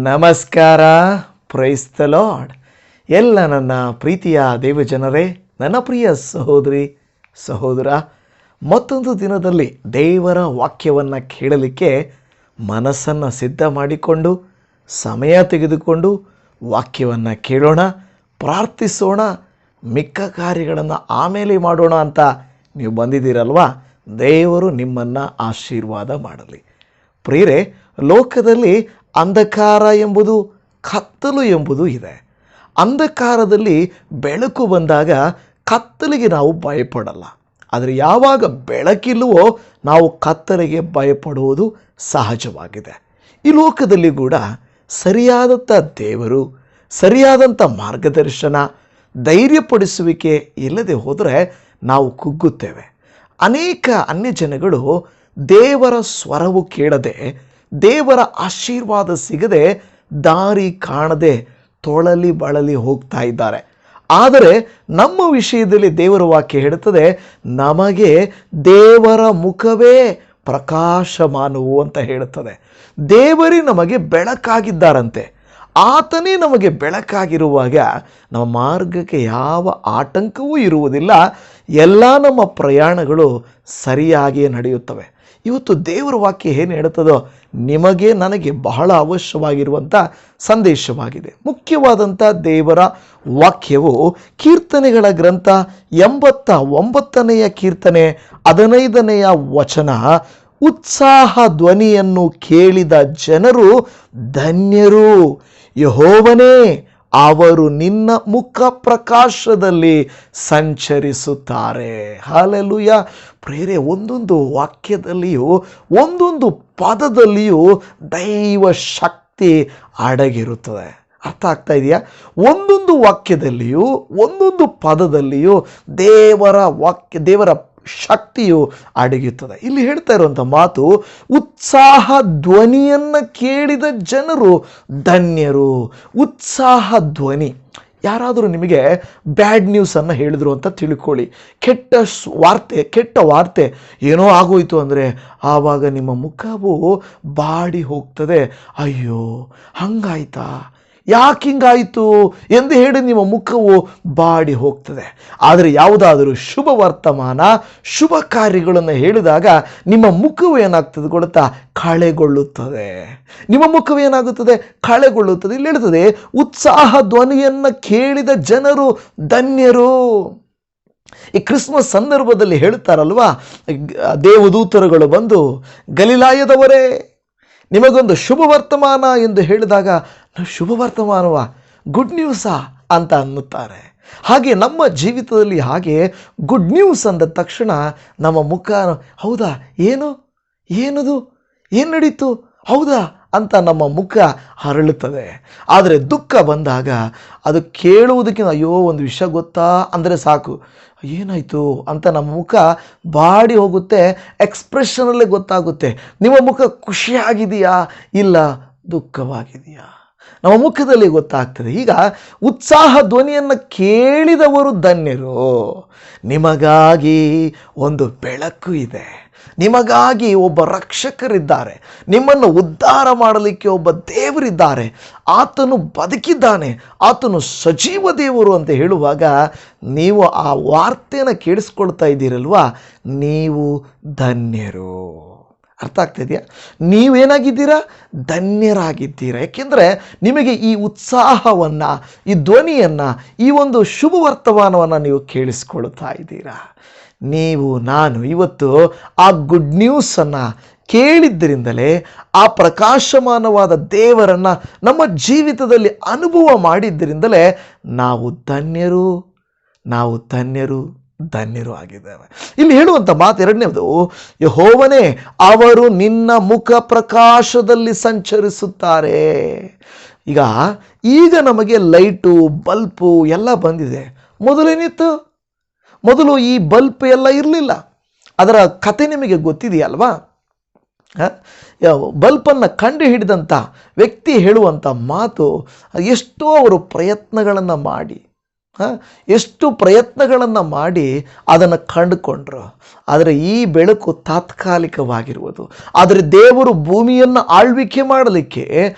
ನಮಸ್ಕಾರ. Praise the lord. ಎಲ್ಲ ನನ್ನ ಪ್ರೀತಿಯ ದೇವಜನರೇ, ನನ್ನ ಪ್ರಿಯ ಸಹೋದರಿ ಸಹೋದರ, ಮತ್ತೊಂದು ದಿನದಲ್ಲಿ ದೇವರ ವಾಕ್ಯವನ್ನು ಕೇಳಲಿಕ್ಕೆ ಮನಸ್ಸನ್ನು ಸಿದ್ಧ ಮಾಡಿಕೊಂಡು ಸಮಯ ತೆಗೆದುಕೊಂಡು ವಾಕ್ಯವನ್ನು ಕೇಳೋಣ, ಪ್ರಾರ್ಥಿಸೋಣ, ಮಿಕ್ಕ ಕಾರ್ಯಗಳನ್ನು ಆಮೇಲೆ ಮಾಡೋಣ ಅಂತ ನೀವು ಬಂದಿದ್ದೀರಲ್ವಾ. ದೇವರು ನಿಮ್ಮನ್ನು ಆಶೀರ್ವಾದ ಮಾಡಲಿ. ಪ್ರಿಯರೇ, ಲೋಕದಲ್ಲಿ ಅಂಧಕಾರ ಎಂಬುದು, ಕತ್ತಲು ಎಂಬುದು ಇದೆ. ಅಂಧಕಾರದಲ್ಲಿ ಬೆಳಕು ಬಂದಾಗ ಕತ್ತಲಿಗೆ ನಾವು ಭಯಪಡಲ್ಲ. ಆದರೆ ಯಾವಾಗ ಬೆಳಕಿಲ್ಲವೋ ನಾವು ಕತ್ತಲಿಗೆ ಭಯಪಡುವುದು ಸಹಜವಾಗಿದೆ. ಈ ಲೋಕದಲ್ಲಿ ಕೂಡ ಸರಿಯಾದಂಥ ದೇವರು, ಸರಿಯಾದಂಥ ಮಾರ್ಗದರ್ಶನ, ಧೈರ್ಯಪಡಿಸುವಿಕೆ ಇಲ್ಲದೆ ಹೋದರೆ ನಾವು ಕುಗ್ಗುತ್ತೇವೆ. ಅನೇಕ ಅನ್ಯಜನಗಳು ದೇವರ ಸ್ವರವು ಕೇಳದೆ, ದೇವರ ಆಶೀರ್ವಾದ ಸಿಗದೆ, ದಾರಿ ಕಾಣದೆ ತೊಳಲಿ ಬಳಲಿ ಹೋಗ್ತಾ ಇದ್ದಾರೆ. ಆದರೆ ನಮ್ಮ ವಿಷಯದಲ್ಲಿ ದೇವರ ವಾಕ್ಯ ಹೇಳುತ್ತದೆ, ನಮಗೆ ದೇವರ ಮುಖವೇ ಪ್ರಕಾಶಮಾನವು ಅಂತ ಹೇಳುತ್ತದೆ. ದೇವರೇ ನಮಗೆ ಬೆಳಕಾಗಿದ್ದಾರಂತೆ. ಆತನೇ ನಮಗೆ ಬೆಳಕಾಗಿರುವಾಗ ನಮ್ಮ ಮಾರ್ಗಕ್ಕೆ ಯಾವ ಆಟಂಕವೂ ಇರುವುದಿಲ್ಲ. ಎಲ್ಲ ನಮ್ಮ ಪ್ರಯಾಣಗಳು ಸರಿಯಾಗಿಯೇ ನಡೆಯುತ್ತವೆ. ಇವತ್ತು ದೇವರ ವಾಕ್ಯ ಏನು ಹೇಳುತ್ತದೋ ನಿಮಗೆ ನನಗೆ ಬಹಳ ಅವಶ್ಯವಾಗಿರುವಂಥ ಸಂದೇಶವಾಗಿದೆ. ಮುಖ್ಯವಾದಂಥ ದೇವರ ವಾಕ್ಯವು ಕೀರ್ತನೆಗಳ ಗ್ರಂಥ 89ನೇ ಕೀರ್ತನೆ 15ನೇ ವಚನ, ಉತ್ಸಾಹ ಧ್ವನಿಯನ್ನು ಕೇಳಿದ ಜನರು ಧನ್ಯರು, ಯೆಹೋವನೇ ಅವರು ನಿನ್ನ ಮುಖ ಪ್ರಕಾಶದಲ್ಲಿ ಸಂಚರಿಸುತ್ತಾರೆ. ಹಾಲೆಲೂಯ. ಪ್ರೇರೆ, ಒಂದೊಂದು ವಾಕ್ಯದಲ್ಲಿಯೂ ಒಂದೊಂದು ಪದದಲ್ಲಿಯೂ ದೈವ ಶಕ್ತಿ ಅಡಗಿರುತ್ತದೆ. ಅರ್ಥ ಆಗ್ತಾ ಇದೆಯಾ? ಒಂದೊಂದು ವಾಕ್ಯದಲ್ಲಿಯೂ ಒಂದೊಂದು ಪದದಲ್ಲಿಯೂ ದೇವರ ಶಕ್ತಿಯು ಅಡಗಿರುತ್ತದೆ. ಇಲ್ಲಿ ಹೇಳ್ತಾ ಇರುವಂಥ ಮಾತು, ಉತ್ಸಾಹ ಧ್ವನಿಯನ್ನು ಕೇಳಿದ ಜನರು ಧನ್ಯರು. ಉತ್ಸಾಹ ಧ್ವನಿ. ಯಾರಾದರೂ ನಿಮಗೆ ಬ್ಯಾಡ್ ನ್ಯೂಸನ್ನು ಹೇಳಿದ್ರು ಅಂತ ತಿಳ್ಕೊಳ್ಳಿ, ಕೆಟ್ಟ ವಾರ್ತೆ ಏನೋ ಆಗೋಯ್ತು ಅಂದರೆ ಆವಾಗ ನಿಮ್ಮ ಮುಖವು ಬಾಡಿ ಹೋಗ್ತದೆ. ಅಯ್ಯೋ ಹಂಗಾಯ್ತಾ, ಯಾಕೆ ಹಿಂಗಾಯಿತು ಎಂದು ಹೇಳಿ ನಿಮ್ಮ ಮುಖವು ಬಾಡಿ ಹೋಗ್ತದೆ. ಆದರೆ ಯಾವುದಾದರೂ ಶುಭ ವರ್ತಮಾನ, ಶುಭ ಕಾರ್ಯಗಳನ್ನು ಹೇಳಿದಾಗ ನಿಮ್ಮ ಮುಖವು ಏನಾಗ್ತದೆ ಗೊತ್ತಾ? ಕಳೆಗೊಳ್ಳುತ್ತದೆ. ನಿಮ್ಮ ಮುಖವು ಏನಾಗುತ್ತದೆ? ಕಳೆಗೊಳ್ಳುತ್ತದೆ. ಇಲ್ಲಿ ಹೇಳ್ತದೆ, ಉತ್ಸಾಹ ಧ್ವನಿಯನ್ನು ಕೇಳಿದ ಜನರು ಧನ್ಯರು. ಈ ಕ್ರಿಸ್ಮಸ್ ಸಂದರ್ಭದಲ್ಲಿ ಹೇಳ್ತಾರಲ್ವಾ, ದೇವದೂತರುಗಳು ಬಂದು ಗಲಿಲಾಯದವರೇ ನಿಮಗೊಂದು ಶುಭ ವರ್ತಮಾನ ಎಂದು ಹೇಳಿದಾಗ, ಶುಭ ವರ್ತಮಾನವಾ, ಗುಡ್ ನ್ಯೂಸಾ ಅಂತ ಅನ್ನುತ್ತಾರೆ. ಹಾಗೆ ನಮ್ಮ ಜೀವಿತದಲ್ಲಿ ಹಾಗೆ ಗುಡ್ ನ್ಯೂಸ್ ಅಂದ ತಕ್ಷಣ ನಮ್ಮ ಮುಖ, ಹೌದಾ, ಏನದು ಏನು ನಡೀತು, ಹೌದಾ ಅಂತ ನಮ್ಮ ಮುಖ ಹರಳುತ್ತದೆ. ಆದರೆ ದುಃಖ ಬಂದಾಗ ಅದು ಕೇಳುವುದಕ್ಕಿಂತ, ಅಯ್ಯೋ ಒಂದು ವಿಷಯ ಗೊತ್ತಾ ಅಂದರೆ ಸಾಕು, ಏನಾಯಿತು ಅಂತ ನಮ್ಮ ಮುಖ ಬಾಡಿ ಹೋಗುತ್ತೆ. ಎಕ್ಸ್ಪ್ರೆಷನಲ್ಲೇ ಗೊತ್ತಾಗುತ್ತೆ ನಿಮ್ಮ ಮುಖ ಖುಷಿಯಾಗಿದೆಯಾ ಇಲ್ಲ ದುಃಖವಾಗಿದೆಯಾ, ನಮ್ಮ ಮುಖದಲ್ಲಿ ಗೊತ್ತಾಗ್ತದೆ. ಈಗ ಉತ್ಸಾಹ ಧ್ವನಿಯನ್ನು ಕೇಳಿದವರು ಧನ್ಯರು. ನಿಮಗಾಗಿ ಒಂದು ಬೆಳಕು ಇದೆ, ನಿಮಗಾಗಿ ಒಬ್ಬ ರಕ್ಷಕರಿದ್ದಾರೆ, ನಿಮ್ಮನ್ನು ಉದ್ಧಾರ ಮಾಡಲಿಕ್ಕೆ ಒಬ್ಬ ದೇವರಿದ್ದಾರೆ, ಆತನು ಬದುಕಿದ್ದಾನೆ, ಆತನು ಸಜೀವ ದೇವರು ಅಂತ ಹೇಳುವಾಗ ನೀವು ಆ ವಾರ್ತೆಯನ್ನು ಕೇಳಿಸ್ಕೊಳ್ತಾ ಇದ್ದೀರಲ್ವಾ, ನೀವು ಧನ್ಯರು. ಅರ್ಥ ಆಗ್ತಿದೆಯಾ? ನೀವೇನಾಗಿದ್ದೀರಾ? ಧನ್ಯರಾಗಿದ್ದೀರಾ. ಯಾಕೆಂದರೆ ನಿಮಗೆ ಈ ಉತ್ಸಾಹವನ್ನು, ಈ ಧ್ವನಿಯನ್ನು, ಈ ಒಂದು ಶುಭ ವರ್ತಮಾನವನ್ನು ನೀವು ಕೇಳಿಸ್ಕೊಳ್ತಾ ಇದ್ದೀರಾ. ನಾನು ಇವತ್ತು ಆ ಗುಡ್ ನ್ಯೂಸನ್ನು ಕೇಳಿದ್ದರಿಂದಲೇ, ಆ ಪ್ರಕಾಶಮಾನವಾದ ದೇವರನ್ನು ನಮ್ಮ ಜೀವಿತದಲ್ಲಿ ಅನುಭವ ಮಾಡಿದ್ದರಿಂದಲೇ ನಾವು ಧನ್ಯರು ಆಗಿದ್ದೇವೆ. ಇಲ್ಲಿ ಹೇಳುವಂಥ ಮಾತು ಎರಡನೇದು, ಯೆಹೋವನೇ ಅವರು ನಿನ್ನ ಮುಖ ಪ್ರಕಾಶದಲ್ಲಿ ಸಂಚರಿಸುತ್ತಾರೆ. ಈಗ ನಮಗೆ ಲೈಟು, ಬಲ್ಪು ಎಲ್ಲ ಬಂದಿದೆ. ಮೊದಲೇನಿತ್ತು? ಮೊದಲು ಈ ಬಲ್ಪ್ ಎಲ್ಲ ಇರಲಿಲ್ಲ. ಅದರ ಕತೆ ನಿಮಗೆ ಗೊತ್ತಿದೆಯಲ್ವಾ? ಬಲ್ಪನ್ನು ಕಂಡು ಹಿಡಿದಂಥ ವ್ಯಕ್ತಿ ಹೇಳುವಂಥ ಮಾತು, ಎಷ್ಟೋ ಅವರು ಪ್ರಯತ್ನಗಳನ್ನು ಮಾಡಿ ಎಷ್ಟು ಪ್ರಯತ್ನಗಳನ್ನು ಮಾಡಿ ಅದನ್ನು ಕಂಡುಕೊಂಡ್ರು. ಆದರೆ ಈ ಬೆಳಕು ತಾತ್ಕಾಲಿಕವಾಗಿರುವುದು. ಆದರೆ ದೇವರು ಭೂಮಿಯನ್ನು ಆಳ್ವಿಕೆ ಮಾಡಲಿಕ್ಕೆ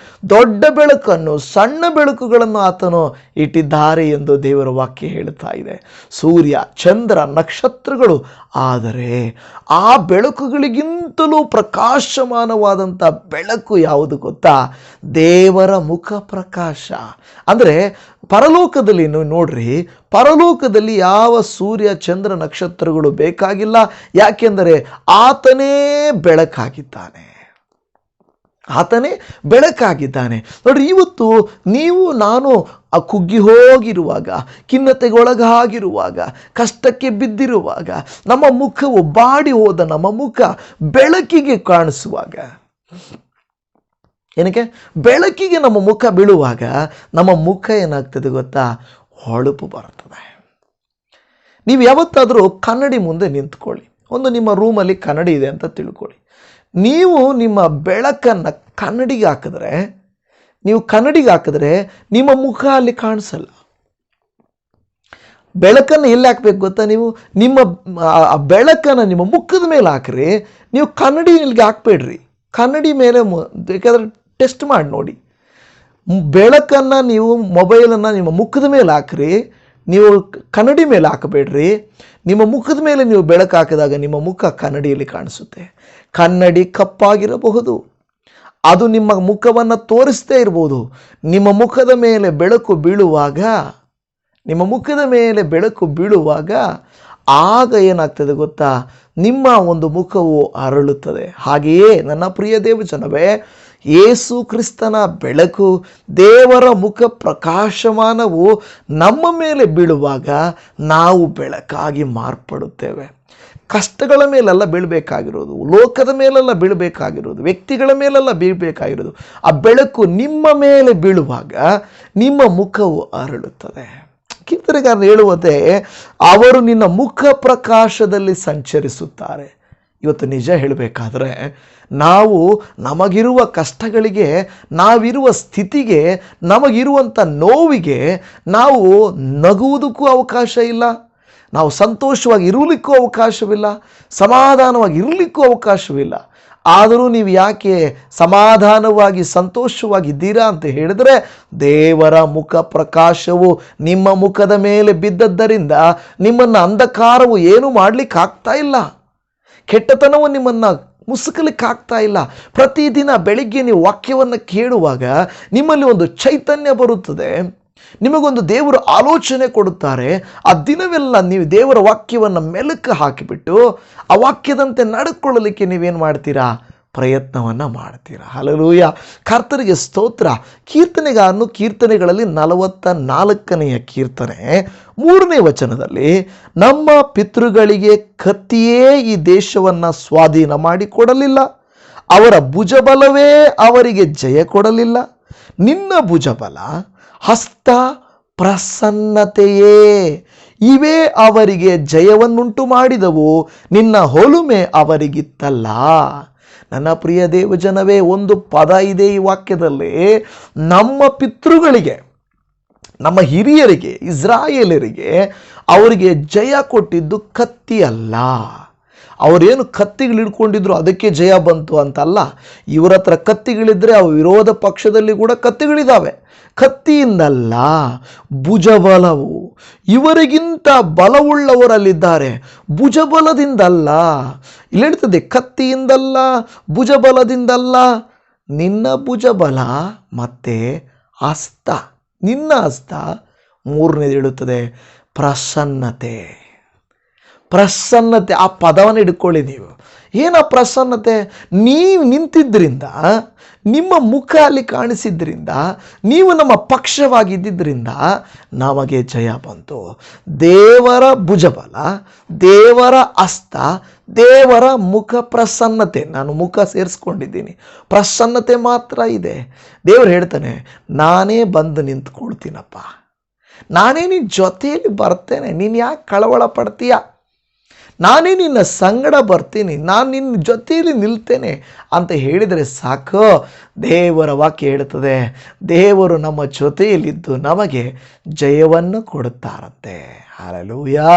ದೊಡ್ಡ ಬೆಳಕನ್ನು, ಸಣ್ಣ ಬೆಳಕುಗಳನ್ನು ಆತನು ಇಟ್ಟಿದ್ದಾರೆ ಎಂದು ದೇವರ ವಾಕ್ಯ ಹೇಳ್ತಾ ಇದೆ. ಸೂರ್ಯ, ಚಂದ್ರ, ನಕ್ಷತ್ರಗಳು. ಆದರೆ ಆ ಬೆಳಕುಗಳಿಗಿಂತಲೂ ಪ್ರಕಾಶಮಾನವಾದಂಥ ಬೆಳಕು ಯಾವುದು ಗೊತ್ತಾ? ದೇವರ ಮುಖ ಪ್ರಕಾಶ. ಅಂದರೆ ಪರಲೋಕದಲ್ಲಿ ನೋಡ್ರಿ, ಪರಲೋಕದಲ್ಲಿ ಯಾವ ಸೂರ್ಯ, ಚಂದ್ರ, ನಕ್ಷತ್ರಗಳು ಬೇಕಾಗಿಲ್ಲ. ಯಾಕೆಂದರೆ ಆತನೇ ಬೆಳಕಾಗಿದ್ದಾನೆ. ಆತನೇ ಬೆಳಕಾಗಿದ್ದಾನೆ. ನೋಡ್ರಿ, ಇವತ್ತು ನೀವು ನಾನು ಕುಗ್ಗಿ ಹೋಗಿರುವಾಗ, ಖಿನ್ನತೆಗೊಳಗಾಗಿರುವಾಗ, ಕಷ್ಟಕ್ಕೆ ಬಿದ್ದಿರುವಾಗ, ನಮ್ಮ ಮುಖವು ಬಾಡಿ ಹೋದ ನಮ್ಮ ಮುಖ ಬೆಳಕಿಗೆ ಕಾಣಿಸುವಾಗ, ಏನಕ್ಕೆ ಬೆಳಕಿಗೆ ನಮ್ಮ ಮುಖ ಬೀಳುವಾಗ ನಮ್ಮ ಮುಖ ಏನಾಗ್ತದೆ ಗೊತ್ತಾ? ಹೊಳಪು ಬರ್ತದೆ. ನೀವು ಯಾವತ್ತಾದರೂ ಕನ್ನಡಿ ಮುಂದೆ ನಿಂತ್ಕೊಳ್ಳಿ. ಒಂದು ನಿಮ್ಮ ರೂಮಲ್ಲಿ ಕನ್ನಡಿ ಇದೆ ಅಂತ ತಿಳ್ಕೊಳ್ಳಿ. ನೀವು ನಿಮ್ಮ ಬೆಳಕನ್ನು ಕನ್ನಡಿಗೆ ಹಾಕಿದ್ರೆ ನಿಮ್ಮ ಮುಖ ಅಲ್ಲಿ ಕಾಣಿಸಲ್ಲ. ಬೆಳಕನ್ನು ಎಲ್ಲಿ ಹಾಕ್ಬೇಕು ಗೊತ್ತಾ? ನೀವು ನಿಮ್ಮ ಬೆಳಕನ್ನು ನಿಮ್ಮ ಮುಖದ ಮೇಲೆ ಹಾಕ್ರಿ. ನೀವು ಕನ್ನಡಿಗೆ ಹಾಕ್ಬೇಡ್ರಿ. ಕನ್ನಡಿ ಮೇಲೆ ಬೇಕಾದ್ರೆ ಟೆಸ್ಟ್ ಮಾಡಿ ನೋಡಿ. ಬೆಳಕನ್ನು ನೀವು ಮೊಬೈಲನ್ನು ನಿಮ್ಮ ಮುಖದ ಮೇಲೆ ಹಾಕ್ರಿ, ನೀವು ಕನ್ನಡಿ ಮೇಲೆ ಹಾಕಬೇಡ್ರಿ. ನಿಮ್ಮ ಮುಖದ ಮೇಲೆ ನೀವು ಬೆಳಕು ಹಾಕಿದಾಗ ನಿಮ್ಮ ಮುಖ ಕನ್ನಡಿಯಲ್ಲಿ ಕಾಣಿಸುತ್ತೆ. ಕನ್ನಡಿ ಕಪ್ಪಾಗಿರಬಹುದು, ಅದು ನಿಮ್ಮ ಮುಖವನ್ನು ತೋರಿಸ್ತೇ ಇರ್ಬೋದು. ನಿಮ್ಮ ಮುಖದ ಮೇಲೆ ಬೆಳಕು ಬೀಳುವಾಗ ಆಗ ಏನಾಗ್ತದೆ ಗೊತ್ತಾ? ನಿಮ್ಮ ಒಂದು ಮುಖವು ಅರಳುತ್ತದೆ. ಹಾಗೆಯೇ ನನ್ನ ಪ್ರಿಯ ದೇವಜನವೇ, ಯೇಸು ಕ್ರಿಸ್ತನ ಬೆಳಕು, ದೇವರ ಮುಖ ಪ್ರಕಾಶಮಾನವು ನಮ್ಮ ಮೇಲೆ ಬೀಳುವಾಗ ನಾವು ಬೆಳಕಾಗಿ ಮಾರ್ಪಡುತ್ತೇವೆ. ಕಷ್ಟಗಳ ಮೇಲೆಲ್ಲ ಬೀಳಬೇಕಾಗಿರೋದು, ಲೋಕದ ಮೇಲೆಲ್ಲ ಬೀಳಬೇಕಾಗಿರೋದು, ವ್ಯಕ್ತಿಗಳ ಮೇಲೆಲ್ಲ ಬೀಳಬೇಕಾಗಿರೋದು, ಆ ಬೆಳಕು ನಿಮ್ಮ ಮೇಲೆ ಬೀಳುವಾಗ ನಿಮ್ಮ ಮುಖವು ಅರಳುತ್ತದೆ. ಕೀರ್ತನೆಗಾರರು ಹೇಳುವಂತೆ, ಅವರು ನಿನ್ನ ಮುಖ ಪ್ರಕಾಶದಲ್ಲಿ ಸಂಚರಿಸುತ್ತಾರೆ. ಇವತ್ತು ನಿಜ ಹೇಳಬೇಕಾದ್ರೆ ನಾವು ನಮಗಿರುವ ಕಷ್ಟಗಳಿಗೆ, ನಾವಿರುವ ಸ್ಥಿತಿಗೆ, ನಮಗಿರುವಂಥ ನೋವಿಗೆ ನಾವು ನಗುವುದಕ್ಕೂ ಅವಕಾಶ ಇಲ್ಲ, ನಾವು ಸಂತೋಷವಾಗಿ ಇರಲಿಕ್ಕೂ ಅವಕಾಶವಿಲ್ಲ, ಸಮಾಧಾನವಾಗಿ ಇರಲಿಕ್ಕೂ ಅವಕಾಶವಿಲ್ಲ. ಆದರೂ ನೀವು ಯಾಕೆ ಸಮಾಧಾನವಾಗಿ ಸಂತೋಷವಾಗಿದ್ದೀರಾ ಅಂತ ಹೇಳಿದ್ರೆ, ದೇವರ ಮುಖ ಪ್ರಕಾಶವು ನಿಮ್ಮ ಮುಖದ ಮೇಲೆ ಬಿದ್ದದ್ದರಿಂದ ನಿಮ್ಮನ್ನು ಅಂಧಕಾರವು ಏನು ಮಾಡಲಿಕ್ಕೆ ಆಗ್ತಾ ಇಲ್ಲ, ಕೆಟ್ಟತನವು ನಿಮ್ಮನ್ನು ಮುಸುಕಲಿಕ್ಕೆ ಆಗ್ತಾ ಇಲ್ಲ. ಪ್ರತಿದಿನ ಬೆಳಿಗ್ಗೆ ನೀವು ವಾಕ್ಯವನ್ನು ಕೇಳುವಾಗ ನಿಮ್ಮಲ್ಲಿ ಒಂದು ಚೈತನ್ಯ ಬರುತ್ತದೆ. ನಿಮಗೊಂದು ದೇವರು ಆಲೋಚನೆ ಕೊಡುತ್ತಾರೆ. ಆ ದಿನವೆಲ್ಲ ನೀವು ದೇವರ ವಾಕ್ಯವನ್ನು ಮೆಲುಕು ಹಾಕಿಬಿಟ್ಟು ಆ ವಾಕ್ಯದಂತೆ ನಡ್ಕೊಳ್ಳಲಿಕ್ಕೆ ನೀವೇನು ಮಾಡ್ತೀರಾ? ಪ್ರಯತ್ನವನ್ನು ಮಾಡ್ತೀರಾ. ಹಲ್ಲೆಲೂಯಾ, ಕರ್ತನಿಗೆ ಸ್ತೋತ್ರ. ಕೀರ್ತನೆಗಾರನು ಕೀರ್ತನೆಗಳಲ್ಲಿ 44ನೆಯ ಕೀರ್ತನೆ 3ನೇ ವಚನದಲ್ಲಿ, ನಮ್ಮ ಪಿತೃಗಳಿಗೆ ಕತ್ತಿಯೇ ಈ ದೇಶವನ್ನು ಸ್ವಾಧೀನ ಮಾಡಿಕೊಡಲಿಲ್ಲ, ಅವರ ಭುಜಬಲವೇ ಅವರಿಗೆ ಜಯ ಕೊಡಲಿಲ್ಲ. ನಿನ್ನ ಭುಜಬಲ, ಹಸ್ತ, ಪ್ರಸನ್ನತೆಯೇ ಇವೇ ಅವರಿಗೆ ಜಯವನ್ನುಂಟು ಮಾಡಿದವು, ನಿನ್ನ ಹೊಲುಮೆ ಅವರಿಗಿತ್ತಲ್ಲ. ನನ್ನ ಪ್ರಿಯ ದೇವಜನವೇ, ಒಂದು ಪದ ಇದೆ ಈ ವಾಕ್ಯದಲ್ಲಿ. ನಮ್ಮ ಪಿತೃಗಳಿಗೆ, ನಮ್ಮ ಹಿರಿಯರಿಗೆ, ಇಸ್ರಾಯೇಲರಿಗೆ ಅವರಿಗೆ ಜಯ ಕೊಟ್ಟಿದ್ದು ಕತ್ತಿ ಅಲ್ಲ. ಅವರೇನು ಕತ್ತಿಗಳು ಹಿಡ್ಕೊಂಡಿದ್ರು ಅದಕ್ಕೆ ಜಯ ಬಂತು ಅಂತಲ್ಲ. ಇವರ ಹತ್ರ ಕತ್ತಿಗಳಿದ್ರೆ ಅವು ವಿರೋಧ ಪಕ್ಷದಲ್ಲಿ ಕೂಡ ಕತ್ತಿಗಳಿದ್ದಾವೆ. ಕತ್ತಿಯಿಂದಲ್ಲ, ಭುಜಬಲವು. ಇವರಿಗಿಂತ ಬಲವುಳ್ಳವರಲ್ಲಿದ್ದಾರೆ, ಭುಜಬಲದಿಂದಲ್ಲ. ಇಲ್ಲಿ ಹೇಳ್ತದೆ, ಕತ್ತಿಯಿಂದಲ್ಲ, ಭುಜಬಲದಿಂದಲ್ಲ. ನಿನ್ನ ಭುಜಬಲ ಮತ್ತೆ ಹಸ್ತ, ನಿನ್ನ ಹಸ್ತ. 3ನೇದು ಹೇಳುತ್ತದೆ ಪ್ರಸನ್ನತೆ. ಪ್ರಸನ್ನತೆ, ಆ ಪದವನ್ನು ಹಿಡ್ಕೊಳ್ಳಿ ನೀವು. ಏನ ಪ್ರಸನ್ನತೆ? ನೀವು ನಿಂತಿದ್ದರಿಂದ, ನಿಮ್ಮ ಮುಖ ಅಲ್ಲಿ ಕಾಣಿಸಿದ್ರಿಂದ, ನೀವು ನಮ್ಮ ಪಕ್ಷವಾಗಿದ್ದರಿಂದ ನಮಗೆ ಜಯ ಬಂತು. ದೇವರ ಭುಜಬಲ, ದೇವರ ಹಸ್ತ, ದೇವರ ಮುಖ ಪ್ರಸನ್ನತೆ. ನಾನು ಮುಖ ಸೇರಿಸ್ಕೊಂಡಿದ್ದೀನಿ, ಪ್ರಸನ್ನತೆ ಮಾತ್ರ ಇದೆ. ದೇವರು ಹೇಳ್ತಾನೆ, ನಾನೇ ಬಂದು ನಿಂತ್ಕೊಳ್ತೀನಪ್ಪ, ನಾನೇ ನಿನ್ನ ಜೊತೆಯಲ್ಲಿ ಬರ್ತೇನೆ, ನೀನು ಯಾಕೆ ಕಳವಳ ಪಡ್ತೀಯ? ನಾನೇ ನಿನ್ನ ಸಂಗಡ ಬರ್ತೀನಿ, ನಾನು ನಿನ್ನ ಜೊತೆಯಲ್ಲಿ ನಿಲ್ತೇನೆ ಅಂತ ಹೇಳಿದರೆ ಸಾಕು. ದೇವರ ವಾಕ್ಯ ಹೇಳುತ್ತದೆ, ದೇವರು ನಮ್ಮ ಜೊತೆಯಲ್ಲಿದ್ದು ನಮಗೆ ಜಯವನ್ನು ಕೊಡುತ್ತಾರಂತೆ. ಹಲ್ಲೆಲೂಯಾ.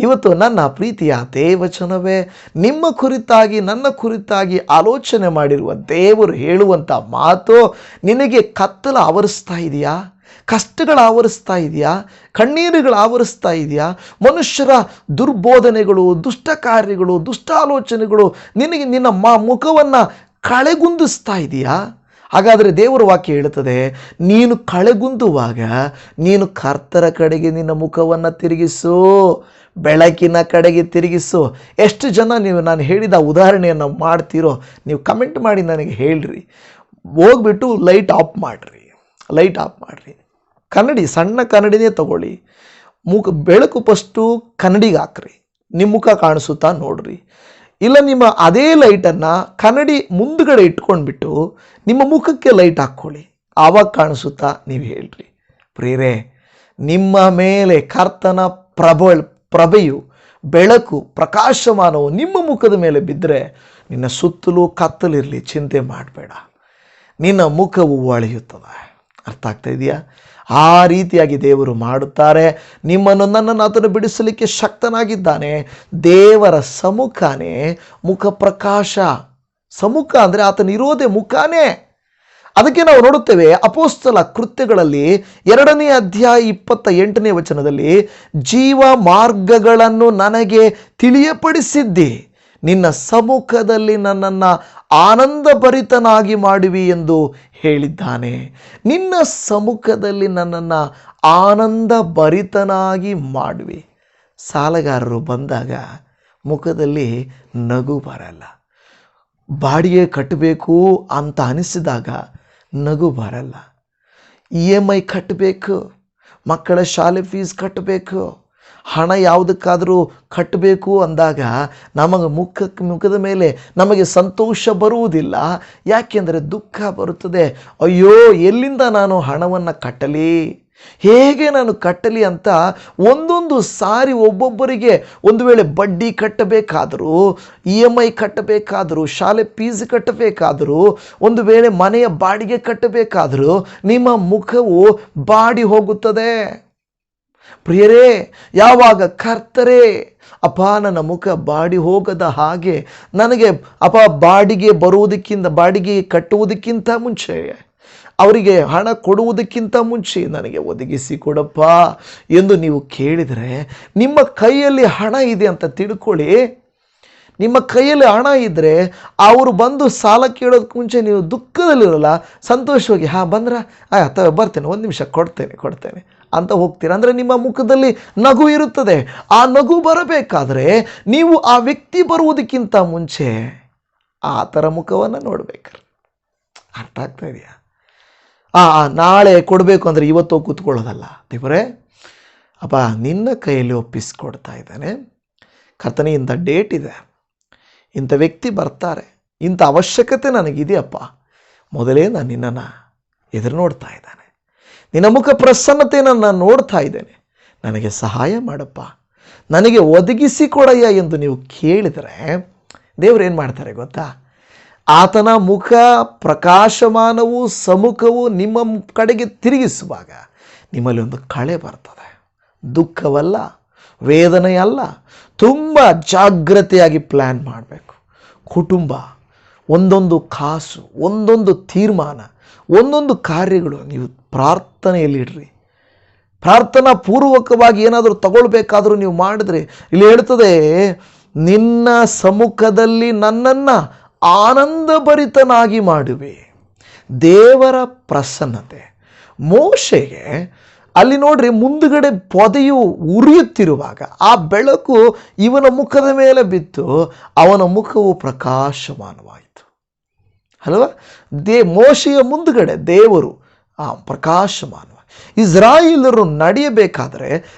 ಇವತ್ತು ನನ್ನ ಪ್ರೀತಿಯ ದೇವಚನವೇ, ನಿಮ್ಮ ಕುರಿತಾಗಿ ನನ್ನ ಕುರಿತಾಗಿ ಆಲೋಚನೆ ಮಾಡಿರುವ ದೇವರು ಹೇಳುವಂಥ ಮಾತು, ನಿನಗೆ ಕತ್ತಲು ಆವರಿಸ್ತಾ ಇದೆಯಾ? ಕಷ್ಟಗಳು ಆವರಿಸ್ತಾ ಇದೆಯಾ? ಕಣ್ಣೀರುಗಳು ಆವರಿಸ್ತಾ ಇದೆಯಾ? ಮನುಷ್ಯರ ದುರ್ಬೋಧನೆಗಳು, ದುಷ್ಟ ಕಾರ್ಯಗಳು, ದುಷ್ಟಾಲೋಚನೆಗಳು ನಿನಗೆ ನಿನ್ನ ಮುಖವನ್ನು ಕಳೆಗುಂದಿಸ್ತಾ ಇದೆಯಾ? ಹಾಗಾದರೆ ದೇವರ ವಾಕ್ಯ ಹೇಳುತ್ತದೆ, ನೀನು ಕಳೆಗುಂದುವಾಗ ನೀನು ಕರ್ತರ ಕಡೆಗೆ ನಿನ್ನ ಮುಖವನ್ನು ತಿರುಗಿಸು, ಬೆಳಕಿನ ಕಡೆಗೆ ತಿರುಗಿಸು. ಎಷ್ಟು ಜನ ನೀವು ನಾನು ಹೇಳಿದ ಉದಾಹರಣೆಯನ್ನು ಮಾಡ್ತೀರೋ ನೀವು ಕಮೆಂಟ್ ಮಾಡಿ ನನಗೆ ಹೇಳ್ರಿ. ಹೋಗ್ಬಿಟ್ಟು ಲೈಟ್ ಆಫ್ ಮಾಡಿರಿ. ಕನ್ನಡಿ, ಸಣ್ಣ ಕನ್ನಡಿನೇ ತಗೊಳ್ಳಿ, ಬೆಳಕು ಫಸ್ಟು ಕನ್ನಡಿಗೆ ಹಾಕ್ರಿ, ನಿಮ್ಮ ಮುಖ ಕಾಣಿಸುತ್ತಾ ನೋಡ್ರಿ. ಇಲ್ಲ ನಿಮ್ಮ ಅದೇ ಲೈಟನ್ನು ಕನ್ನಡಿ ಮುಂದುಗಡೆ ಇಟ್ಕೊಂಡ್ಬಿಟ್ಟು ನಿಮ್ಮ ಮುಖಕ್ಕೆ ಲೈಟ್ ಹಾಕ್ಕೊಳ್ಳಿ, ಆವಾಗ ಕಾಣಿಸುತ್ತಾ ನೀವು ಹೇಳ್ರಿ. ಪ್ರಿಯರೇ, ನಿಮ್ಮ ಮೇಲೆ ಕರ್ತನ ಪ್ರಭೆಯು, ಬೆಳಕು, ಪ್ರಕಾಶಮಾನವು ನಿಮ್ಮ ಮುಖದ ಮೇಲೆ ಬಿದ್ದರೆ ನಿನ್ನ ಸುತ್ತಲೂ ಕತ್ತಲಿರಲಿ, ಚಿಂತೆ ಮಾಡಬೇಡ, ನಿನ್ನ ಮುಖವು ಹೊಳೆಯುತ್ತದೆ. ಅರ್ಥ ಆಗ್ತಾ ಇದೆಯಾ? ಆ ರೀತಿಯಾಗಿ ದೇವರು ಮಾಡುತ್ತಾರೆ. ನಿಮ್ಮನ್ನು ನನ್ನನ್ನು ಆತನು ಬಿಡಿಸಲಿಕ್ಕೆ ಶಕ್ತನಾಗಿದ್ದಾನೆ. ದೇವರ ಸಮ್ಮುಖನೇ ಮುಖ ಪ್ರಕಾಶ. ಸಮ್ಮುಖ ಅಂದರೆ ಆತನ ಇರೋದೇ ಮುಖಾನೇ. ಅದಕ್ಕೆ ನಾವು ನೋಡುತ್ತೇವೆ ಅಪೊಸ್ತಲ ಕೃತ್ಯಗಳಲ್ಲಿ 2ನೇ ಅಧ್ಯಾಯ 28ನೇ ವಚನದಲ್ಲಿ, ಜೀವ ಮಾರ್ಗಗಳನ್ನು ನನಗೆ ತಿಳಿಯಪಡಿಸಿದ್ದಿ, ನಿನ್ನ ಸಮ್ಮುಖದಲ್ಲಿ ನನ್ನನ್ನು ಆನಂದಭರಿತನಾಗಿ ಮಾಡುವಿ ಎಂದು ಹೇಳಿದ್ದಾನೆ. ನಿನ್ನ ಸಮ್ಮುಖದಲ್ಲಿ ನನ್ನನ್ನು ಆನಂದಭರಿತನಾಗಿ ಮಾಡುವಿ. ಸಾಲಗಾರರು ಬಂದಾಗ ಮುಖದಲ್ಲಿ ನಗು ಬರಲ್ಲ. ಬಾಡಿಗೆ ಕಟ್ಟಬೇಕು ಅಂತ ಅನಿಸಿದಾಗ ನಗು ಬರಲ್ಲ. EMI ಕಟ್ಟಬೇಕು, ಮಕ್ಕಳ ಶಾಲೆ ಫೀಸ್ ಕಟ್ಟಬೇಕು, ಹಣ ಯಾವುದಕ್ಕಾದರೂ ಕಟ್ಟಬೇಕು ಅಂದಾಗ ನಮಗೆ ಮುಖದ ಮೇಲೆ ನಮಗೆ ಸಂತೋಷ ಬರುವುದಿಲ್ಲ. ಯಾಕೆಂದರೆ ದುಃಖ ಬರುತ್ತದೆ. ಅಯ್ಯೋ, ಎಲ್ಲಿಂದ ನಾನು ಹಣವನ್ನು ಕಟ್ಟಲಿ, ಹೇಗೆ ನಾನು ಕಟ್ಟಲಿ ಅಂತ ಒಂದೊಂದು ಸಾರಿ ಒಬ್ಬೊಬ್ಬರಿಗೆ ಒಂದು ವೇಳೆ ಬಡ್ಡಿ ಕಟ್ಟಬೇಕಾದರೂ, EMI ಕಟ್ಟಬೇಕಾದರೂ, ಶಾಲೆ ಫೀಸ್ ಕಟ್ಟಬೇಕಾದರೂ, ಒಂದು ವೇಳೆ ಮನೆಯ ಬಾಡಿಗೆ ಕಟ್ಟಬೇಕಾದರೂ ನಿಮ್ಮ ಮುಖವು ಬಾಡಿ ಹೋಗುತ್ತದೆ. ಪ್ರಿಯರೇ, ಯಾವಾಗ ಕರ್ತರೇ ಅಪ್ಪ ನನ್ನ ಮುಖ ಬಾಡಿ ಹೋಗದ ಹಾಗೆ ನನಗೆ ಬಾಡಿಗೆ ಕಟ್ಟುವುದಕ್ಕಿಂತ ಮುಂಚೆ, ಅವರಿಗೆ ಹಣ ಕೊಡುವುದಕ್ಕಿಂತ ಮುಂಚೆ ನನಗೆ ಒದಗಿಸಿ ಕೊಡಪ್ಪ ಎಂದು ನೀವು ಕೇಳಿದರೆ, ನಿಮ್ಮ ಕೈಯಲ್ಲಿ ಹಣ ಇದೆ ಅಂತ ತಿಳ್ಕೊಳ್ಳಿ. ನಿಮ್ಮ ಕೈಯಲ್ಲಿ ಹಣ ಇದ್ದರೆ ಅವರು ಬಂದು ಸಾಲ ಕೇಳೋದಕ್ಕೆ ಮುಂಚೆ ನೀವು ದುಃಖದಲ್ಲಿರಲ್ಲ, ಸಂತೋಷವಾಗಿ ಬಂದ್ರ ಬರ್ತೇನೆ, ಒಂದು ನಿಮಿಷ ಕೊಡ್ತೇನೆ ಅಂತ ಹೋಗ್ತೀರ. ಅಂದರೆ ನಿಮ್ಮ ಮುಖದಲ್ಲಿ ನಗು ಇರುತ್ತದೆ. ಆ ನಗು ಬರಬೇಕಾದ್ರೆ ನೀವು ಆ ವ್ಯಕ್ತಿ ಬರುವುದಕ್ಕಿಂತ ಮುಂಚೆ ಆ ಥರ ಮುಖವನ್ನು ನೋಡ್ಬೇಕಾರೆ. ಅರ್ಥ ಆಗ್ತಾ ಇದೆಯಾ? ನಾಳೆ ಕೊಡಬೇಕು ಅಂದರೆ ಇವತ್ತು ಕೂತ್ಕೊಳ್ಳೋದಲ್ಲ. ದೇವರೇ ಅಪ್ಪ ನಿನ್ನ ಕೈಯಲ್ಲಿ ಒಪ್ಪಿಸ್ಕೊಡ್ತಾ ಇದ್ದಾನೆ, ಕರ್ತನೇ ಇಂಥ ಡೇಟ್ ಇದೆ, ಇಂಥ ವ್ಯಕ್ತಿ ಬರ್ತಾರೆ, ಇಂಥ ಅವಶ್ಯಕತೆ ನನಗಿದೆಯಪ್ಪ. ಮೊದಲೇ ನಾನು ನಿನ್ನನ್ನು ಎದುರು ನೋಡ್ತಾ ಇದ್ದಾನೆ, ನಿನ್ನ ಮುಖ ಪ್ರಸನ್ನತೆಯನ್ನು ನಾನು ನೋಡ್ತಾ ಇದ್ದೇನೆ, ನನಗೆ ಸಹಾಯ ಮಾಡಪ್ಪ, ನನಗೆ ಒದಗಿಸಿ ಕೊಡಯ್ಯ ಎಂದು ನೀವು ಕೇಳಿದರೆ ದೇವರು ಏನು ಮಾಡ್ತಾರೆ ಗೊತ್ತಾ? ಆತನ ಮುಖ ಪ್ರಕಾಶಮಾನವು, ಸಮ್ಮುಖವು ನಿಮ್ಮ ಕಡೆಗೆ ತಿರುಗಿಸುವಾಗ ನಿಮ್ಮಲ್ಲಿ ಒಂದು ಕಳೆ ಬರ್ತದೆ. ದುಃಖವಲ್ಲ, ವೇದನೆಯಲ್ಲ. ತುಂಬ ಜಾಗ್ರತೆಯಾಗಿ ಪ್ಲ್ಯಾನ್ ಮಾಡಬೇಕು. ಕುಟುಂಬ, ಒಂದೊಂದು ಕಾಸು, ಒಂದೊಂದು ತೀರ್ಮಾನ, ಒಂದೊಂದು ಕಾರ್ಯಗಳು ನೀವು ಪ್ರಾರ್ಥನೆಯಲ್ಲಿಡ್ರಿ. ಪ್ರಾರ್ಥನಾ ಪೂರ್ವಕವಾಗಿ ಏನಾದರೂ ತಗೊಳ್ಬೇಕಾದರೂ ನೀವು ಮಾಡಿದ್ರೆ ಇಲ್ಲಿ ಹೇಳ್ತದೆ, ನಿನ್ನ ಸಮ್ಮುಖದಲ್ಲಿ ನನ್ನನ್ನು ಆನಂದಭರಿತನಾಗಿ ಮಾಡುವೆ. ದೇವರ ಪ್ರಸನ್ನತೆ. ಮೋಶೆಗೆ ಅಲ್ಲಿ ನೋಡ್ರಿ, ಮುಂದುಗಡೆ ಪೊದೆಯು ಉರಿಯುತ್ತಿರುವಾಗ ಆ ಬೆಳಕು ಇವನ ಮುಖದ ಮೇಲೆ ಬಿತ್ತು, ಅವನ ಮುಖವು ಪ್ರಕಾಶಮಾನವಾಯಿತು ಅಲ್ವಾ? ಮೋಶೆಯ ಮುಂದುಗಡೆ ದೇವರು ಪ್ರಕಾಶಮಾನವಾಗಿ. ಇಸ್ರಾಯೇಲರು ನಡೆಯಬೇಕಾದರೆ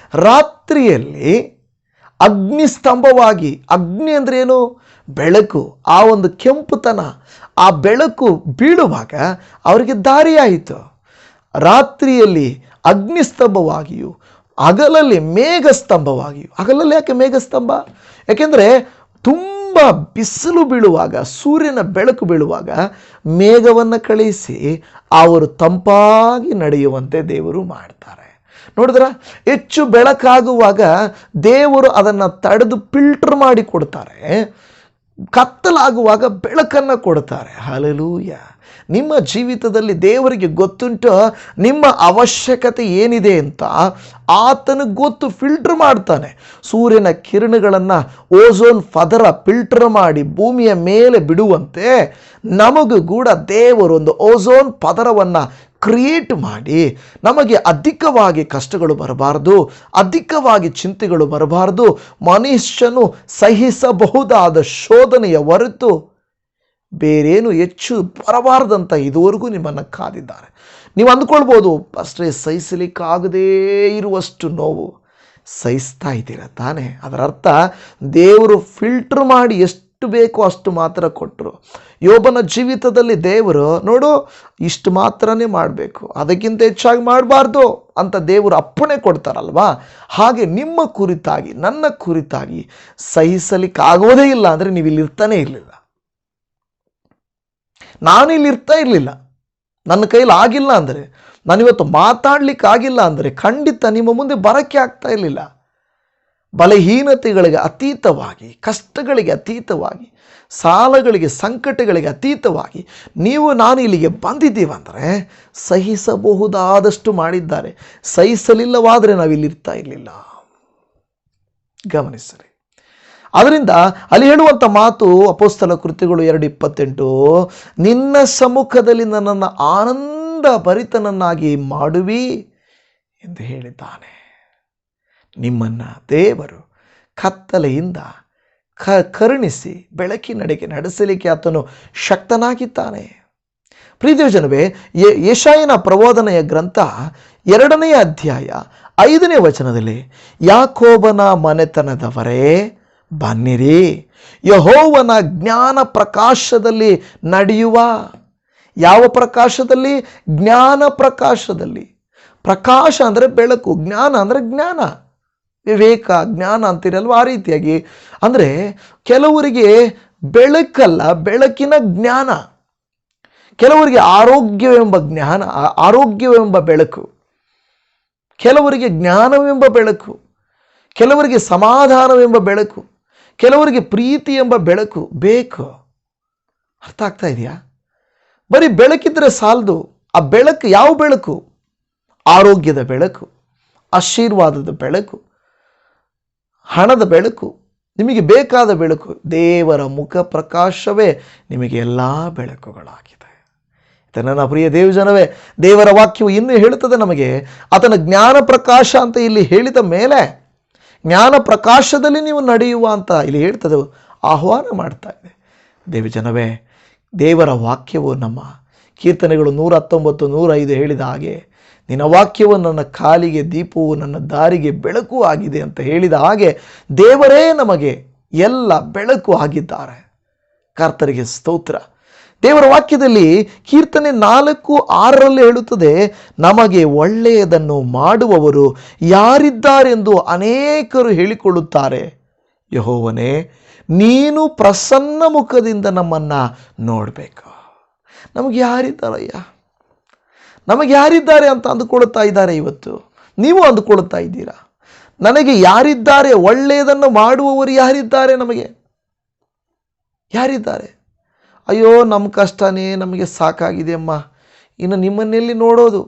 ರಾತ್ರಿಯಲ್ಲಿ ಅಗ್ನಿ ಸ್ತಂಭವಾಗಿ, ಅಗ್ನಿ ಅಂದ್ರೆ ಏನು? ಬೆಳಕು. ಆ ಒಂದು ಕೆಂಪುತನ, ಆ ಬೆಳಕು ಬೀಳುವಾಗ ಅವರಿಗೆ ದಾರಿಯಾಯಿತು. ರಾತ್ರಿಯಲ್ಲಿ ಅಗ್ನಿಸ್ತಂಭವಾಗಿಯೂ ಹಗಲಲ್ಲಿ ಮೇಘಸ್ತಂಭವಾಗಿಯೂ. ಹಗಲಲ್ಲಿ ಯಾಕೆ ಮೇಘಸ್ತಂಭ? ಯಾಕೆಂದರೆ ತುಂಬ ಬಿಸಿಲು ಬೀಳುವಾಗ, ಸೂರ್ಯನ ಬೆಳಕು ಬೀಳುವಾಗ ಮೇಘವನ್ನು ಕಳುಹಿಸಿ ಅವರು ತಂಪಾಗಿ ನಡೆಯುವಂತೆ ದೇವರು ಮಾಡ್ತಾರೆ. ನೋಡಿದ್ರ, ಹೆಚ್ಚು ಬೆಳಕಾಗುವಾಗ ದೇವರು ಅದನ್ನು ತಡೆದು ಫಿಲ್ಟರ್ ಮಾಡಿ ಕೊಡ್ತಾರೆ. ಕತ್ತಲಾಗುವಾಗ ಬೆಳಕನ್ನು ಕೊಡ್ತಾರೆ. ಹಲ್ಲೆಲೂಯ. ನಿಮ್ಮ ಜೀವಿತದಲ್ಲಿ ದೇವರಿಗೆ ಗೊತ್ತುಂಟು ನಿಮ್ಮ ಅವಶ್ಯಕತೆ ಏನಿದೆ ಅಂತ. ಆತನಿಗೆ ಗೊತ್ತು, ಫಿಲ್ಟರ್ ಮಾಡ್ತಾನೆ. ಸೂರ್ಯನ ಕಿರಣಗಳನ್ನು ಓಝೋನ್ ಪದರ ಫಿಲ್ಟರ್ ಮಾಡಿ ಭೂಮಿಯ ಮೇಲೆ ಬಿಡುವಂತೆ ನಮಗೂ ಕೂಡ ದೇವರು ಒಂದು ಓಝೋನ್ ಪದರವನ್ನು ಕ್ರಿಯೇಟ್ ಮಾಡಿ ನಮಗೆ ಅಧಿಕವಾಗಿ ಕಷ್ಟಗಳು ಬರಬಾರ್ದು, ಅಧಿಕವಾಗಿ ಚಿಂತೆಗಳು ಬರಬಾರ್ದು. ಮನುಷ್ಯನು ಸಹಿಸಬಹುದಾದ ಶೋಧನೆಯ ಹೊರತು ಬೇರೇನು ಹೆಚ್ಚು ಬರಬಾರ್ದಂತ ಇದುವರೆಗೂ ನಿಮ್ಮನ್ನು ಕಾದಿದ್ದಾರೆ. ನೀವು ಅಂದ್ಕೊಳ್ಬೋದು, ಅಷ್ಟೇ ಸಹಿಸಲಿಕ್ಕಾಗದೇ ಇರುವಷ್ಟು ನೋವು ಸಹಿಸ್ತಾ ಇದ್ದೀರ ತಾನೇ. ಅದರ ಅರ್ಥ ದೇವರು ಫಿಲ್ಟರ್ ಮಾಡಿ ಎಷ್ಟು ಬೇಕೋ ಅಷ್ಟು ಮಾತ್ರ ಕೊಟ್ಟರು. ಯೋಬನ ಜೀವಿತದಲ್ಲಿ ದೇವರು ನೋಡು, ಇಷ್ಟು ಮಾತ್ರನೇ ಮಾಡಬೇಕು, ಅದಕ್ಕಿಂತ ಹೆಚ್ಚಾಗಿ ಮಾಡಬಾರ್ದು ಅಂತ ದೇವರು ಅಪ್ಪಣೆ ಕೊಡ್ತಾರಲ್ವಾ. ಹಾಗೆ ನಿಮ್ಮ ಕುರಿತಾಗಿ, ನನ್ನ ಕುರಿತಾಗಿ ಸಹಿಸಲಿಕ್ಕಾಗೋದೇ ಇಲ್ಲ ಅಂದರೆ ನೀವು ಇಲ್ಲಿ ಇರ್ತಾನೆ ಇರಲಿಲ್ಲ. ನಾನಿಲ್ಲಿ ಇರ್ತಾ ಇರಲಿಲ್ಲ. ನನ್ನ ಕೈಲಿ ಆಗಿಲ್ಲ ಅಂದರೆ, ನಾನಿವತ್ತು ಮಾತಾಡ್ಲಿಕ್ಕೆ ಆಗಿಲ್ಲ ಅಂದರೆ ಖಂಡಿತ ನಿಮ್ಮ ಮುಂದೆ ಬರೋಕ್ಕೆ ಆಗ್ತಾ ಇರಲಿಲ್ಲ. ಬಲಹೀನತೆಗಳಿಗೆ ಅತೀತವಾಗಿ, ಕಷ್ಟಗಳಿಗೆ ಅತೀತವಾಗಿ, ಸಾಲಗಳಿಗೆ, ಸಂಕಟಗಳಿಗೆ ಅತೀತವಾಗಿ ನಾನು ಇಲ್ಲಿಗೆ ಬಂದಿದ್ದೀವಂದರೆ ಸಹಿಸಬಹುದಾದಷ್ಟು ಮಾಡಿದ್ದಾರೆ. ಸಹಿಸಲಿಲ್ಲವಾದರೆ ನಾವಿಲ್ಲಿರ್ತಾ ಇರಲಿಲ್ಲ. ಗಮನಿಸರಿ. ಅದರಿಂದ ಅಲ್ಲಿ ಹೇಳುವಂಥ ಮಾತು ಅಪೊಸ್ತಲ ಕೃತ್ಯಗಳು 2:28, ನಿನ್ನ ಸಮ್ಮುಖದಲ್ಲಿ ನನ್ನನ್ನು ಆನಂದ ಭರಿತನನ್ನಾಗಿ ಮಾಡುವಿ ಎಂದು ಹೇಳಿದ್ದಾನೆ. ನಿಮ್ಮನ್ನು ದೇವರು ಕತ್ತಲೆಯಿಂದ ಕರುಣಿಸಿ ಬೆಳಕಿನಡೆಗೆ ನಡೆಸಲಿಕ್ಕೆ ಆತನು ಶಕ್ತನಾಗಿದ್ದಾನೆ. ಪ್ರೀತಿಯಜನವೇ, ಯೆಶಾಯನ ಪ್ರಬೋಧನೆಯ ಗ್ರಂಥ 2ನೇ ಅಧ್ಯಾಯ 5ನೇ ವಚನದಲ್ಲಿ, ಯಾಕೋಬನ ಮನೆತನದವರೇ ಬನ್ನಿರಿ, ಯೆಹೋವನ ಜ್ಞಾನ ಪ್ರಕಾಶದಲ್ಲಿ ನಡೆಯುವ. ಯಾವ ಪ್ರಕಾಶದಲ್ಲಿ? ಜ್ಞಾನ ಪ್ರಕಾಶದಲ್ಲಿ. ಪ್ರಕಾಶ ಅಂದರೆ ಬೆಳಕು, ಜ್ಞಾನ ಅಂದರೆ ಜ್ಞಾನ, ವಿವೇಕ, ಜ್ಞಾನ ಅಂತೀರಲ್ವ, ಆ ರೀತಿಯಾಗಿ. ಅಂದರೆ ಕೆಲವರಿಗೆ ಬೆಳಕಲ್ಲ, ಬೆಳಕಿನ ಜ್ಞಾನ. ಕೆಲವರಿಗೆ ಆರೋಗ್ಯವೆಂಬ ಜ್ಞಾನ, ಆರೋಗ್ಯವೆಂಬ ಬೆಳಕು. ಕೆಲವರಿಗೆ ಜ್ಞಾನವೆಂಬ ಬೆಳಕು, ಕೆಲವರಿಗೆ ಸಮಾಧಾನವೆಂಬ ಬೆಳಕು, ಕೆಲವರಿಗೆ ಪ್ರೀತಿ ಎಂಬ ಬೆಳಕು ಬೇಕು. ಅರ್ಥ ಆಗ್ತಾ ಇದೆಯಾ? ಬರೀ ಬೆಳಕಿದ್ರೆ ಸಾಲದು. ಆ ಬೆಳಕು ಯಾವ ಬೆಳಕು? ಆರೋಗ್ಯದ ಬೆಳಕು, ಆಶೀರ್ವಾದದ ಬೆಳಕು, ಹಣದ ಬೆಳಕು, ನಿಮಗೆ ಬೇಕಾದ ಬೆಳಕು. ದೇವರ ಮುಖ ಪ್ರಕಾಶವೇ ನಿಮಗೆ ಎಲ್ಲ ಬೆಳಕುಗಳಾಗಿದೆ. ನನ್ನ ಪ್ರಿಯ ದೇವಜನವೇ, ದೇವರ ವಾಕ್ಯವು ಇನ್ನೂ ಹೇಳುತ್ತದೆ ನಮಗೆ, ಆತನ ಜ್ಞಾನ ಪ್ರಕಾಶ ಅಂತ ಇಲ್ಲಿ ಹೇಳಿದ ಮೇಲೆ ಜ್ಞಾನ ಪ್ರಕಾಶದಲ್ಲಿ ನೀವು ನಡೆಯುವ ಅಂತ ಇಲ್ಲಿ ಹೇಳ್ತದೆ, ಆಹ್ವಾನ ಮಾಡ್ತಾ ಇದೆ. ದೇವಜನವೇ, ದೇವರ ವಾಕ್ಯವು ನಮ್ಮ ಕೀರ್ತನೆಗಳು 119, 105 ಹೇಳಿದ ಹಾಗೆ, ನಿನ್ನ ವಾಕ್ಯವು ನನ್ನ ಕಾಲಿಗೆ ದೀಪವು, ನನ್ನ ದಾರಿಗೆ ಬೆಳಕು ಆಗಿದೆ ಅಂತ ಹೇಳಿದ ಹಾಗೆ ದೇವರೇ ನಮಗೆ ಎಲ್ಲ ಬೆಳಕು ಆಗಿದ್ದಾರೆ. ಕರ್ತರಿಗೆ ಸ್ತೋತ್ರ. ದೇವರ ವಾಕ್ಯದಲ್ಲಿ ಕೀರ್ತನೆ 4:6 ಹೇಳುತ್ತದೆ, ನಮಗೆ ಒಳ್ಳೆಯದನ್ನು ಮಾಡುವವರು ಯಾರಿದ್ದಾರೆಂದು ಅನೇಕರು ಹೇಳಿಕೊಳ್ಳುತ್ತಾರೆ. ಯೆಹೋವನೇ, ನೀನು ಪ್ರಸನ್ನ ಮುಖದಿಂದ ನಮ್ಮನ್ನು ನೋಡಬೇಕು. ನಮಗೆ ಯಾರಿದ್ದಾರಯ್ಯ? ನಮಗೆ ಯಾರಿದ್ದಾರೆ ಅಂತ ಅಂದುಕೊಳ್ಳುತ್ತಾ ಇದ್ದಾರೆ. ಇವತ್ತು ನೀವು ಅಂದುಕೊಳ್ಳುತ್ತಾ ಇದ್ದೀರಾ, ನನಗೆ ಯಾರಿದ್ದಾರೆ? ಒಳ್ಳೆಯದನ್ನು ಮಾಡುವವರು ಯಾರಿದ್ದಾರೆ? ನಮಗೆ ಯಾರಿದ್ದಾರೆ? ಅಯ್ಯೋ, ನಮ್ಮ ಕಷ್ಟನೇ ನಮಗೆ ಸಾಕಾಗಿದೆ ಅಮ್ಮ, ಇನ್ನು ನಿಮ್ಮನ್ನೆಲ್ಲಿ ನೋಡೋದು?